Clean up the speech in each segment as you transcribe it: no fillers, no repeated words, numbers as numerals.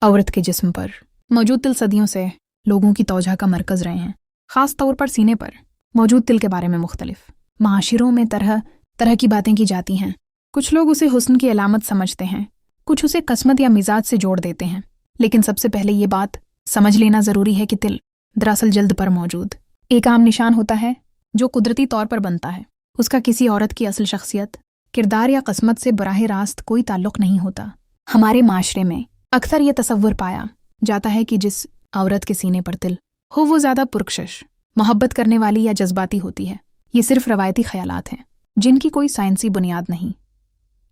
औरत के जिस्म पर मौजूद तिल सदियों से लोगों की तवज्जो का मरकज़ रहे हैं। ख़ास तौर पर सीने पर मौजूद तिल के बारे में मुख्तलिफ माशिरों में तरह तरह की बातें की जाती हैं। कुछ लोग उसे हुस्न की अलामत समझते हैं, कुछ उसे किस्मत या मिजाज से जोड़ देते हैं। लेकिन सबसे पहले ये बात समझ लेना ज़रूरी है कि तिल दरअसल जल्द पर मौजूद एक आम निशान होता है जो कुदरती तौर पर बनता है। उसका किसी औरत की असल शख्सियत, किरदार या किस्मत से बराह रास्त कोई ताल्लुक़ नहीं होता। हमारे माशरे में अक्सर ये तसव्वुर पाया जाता है कि जिस औरत के सीने पर तिल हो वो ज़्यादा पुरकशिश, मोहब्बत करने वाली या जज्बाती होती है। ये सिर्फ रवायती ख्यालात हैं जिनकी कोई साइंसी बुनियाद नहीं।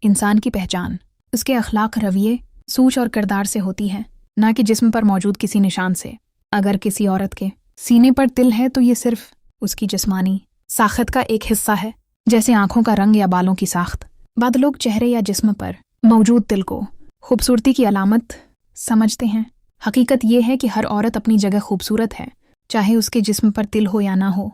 इंसान की पहचान उसके अखलाक, रवैये, सूच और किरदार से होती है, न कि जिस्म पर मौजूद किसी निशान से। अगर किसी औरत के सीने पर तिल है तो ये सिर्फ उसकी जिस्मानी साख्त का एक हिस्सा है, जैसे आंखों का रंग या बालों की साख्त। बाद लोग चेहरे या जिस्म पर मौजूद तिल को खूबसूरती की अलामत समझते हैं। हकीकत यह है कि हर औरत अपनी जगह खूबसूरत है, चाहे उसके जिस्म पर तिल हो या ना हो।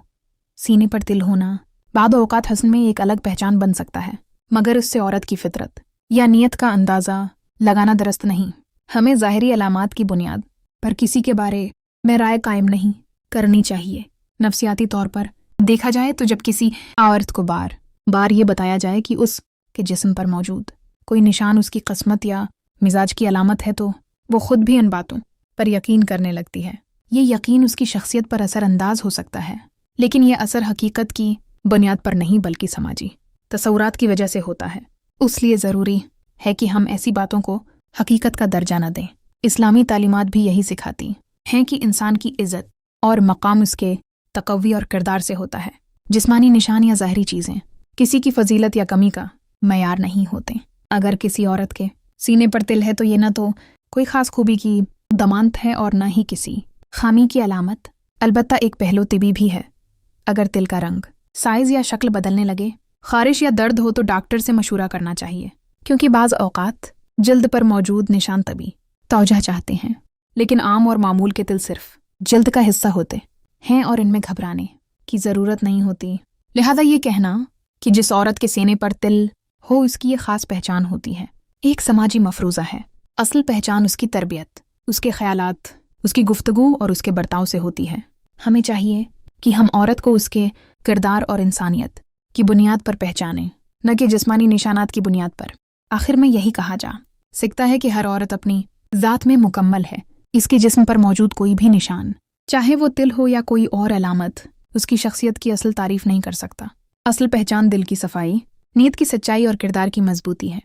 सीने पर तिल होना बाद औकात हस्न में एक अलग पहचान बन सकता है, मगर उससे औरत की फितरत या नीयत का अंदाज़ा लगाना दुरुस्त नहीं। हमें ज़ाहिरी अलामात की बुनियाद पर किसी के बारे में राय कायम नहीं करनी चाहिए। नफ्सियाती तौर पर देखा जाए तो जब किसी औरत को बार बार ये बताया जाए कि उसके जिस्म पर मौजूद कोई निशान उसकी किस्मत या मिजाज की अलामत है तो वो खुद भी इन बातों पर यकीन करने लगती है। ये यकीन उसकी शख्सियत पर असरअंदाज हो सकता है, लेकिन यह असर हकीकत की बुनियाद पर नहीं बल्कि समाजी तसव्वुरात की वजह से होता है। इसलिए ज़रूरी है कि हम ऐसी बातों को हकीकत का दर्जा न दें। इस्लामी तालीमात भी यही सिखाती हैं कि इंसान की इज़्ज़त और मकाम उसके तकव्वी और किरदार से होता है। जिस्मानी निशान या ज़ाहरी चीज़ें किसी की फजीलत या कमी का मयार नहीं होते। अगर किसी औरत के सीने पर तिल है तो ये न तो कोई ख़ास खूबी की दमानत है और न ही किसी खामी की अलामत। अलबत्ता एक पहलू तिबी भी है। अगर तिल का रंग, साइज़ या शक्ल बदलने लगे, ख़ारिश या दर्द हो तो डॉक्टर से मशूरा करना चाहिए, क्योंकि बाज़ औक़ात जल्द पर मौजूद निशान तभी तवज्जो चाहते हैं, लेकिन आम और मामूल के तिल सिर्फ जल्द का हिस्सा होते हैं और इनमें घबराने की ज़रूरत नहीं होती। लिहाजा ये कहना कि जिस औरत के सीने पर तिल हो उसकी ये ख़ास पहचान होती है, एक समाजी मफरूज़ा है। असल पहचान उसकी तरबियत, उसके ख़यालात, उसकी गुफ्तगू और उसके बर्ताव से होती है। हमें चाहिए कि हम औरत को उसके किरदार और इंसानियत की बुनियाद पर पहचानें, न कि जिस्मानी निशानात की बुनियाद पर। आखिर में यही कहा जा सकता है कि हर औरत अपनी ज़ात में मुकम्मल है। इसके जिस्म पर मौजूद कोई भी निशान, चाहे वो तिल हो या कोई और अलामत, उसकी शख्सियत की असल तारीफ़ नहीं कर सकता। असल पहचान दिल की सफाई, नीयत की सच्चाई और किरदार की मजबूती है।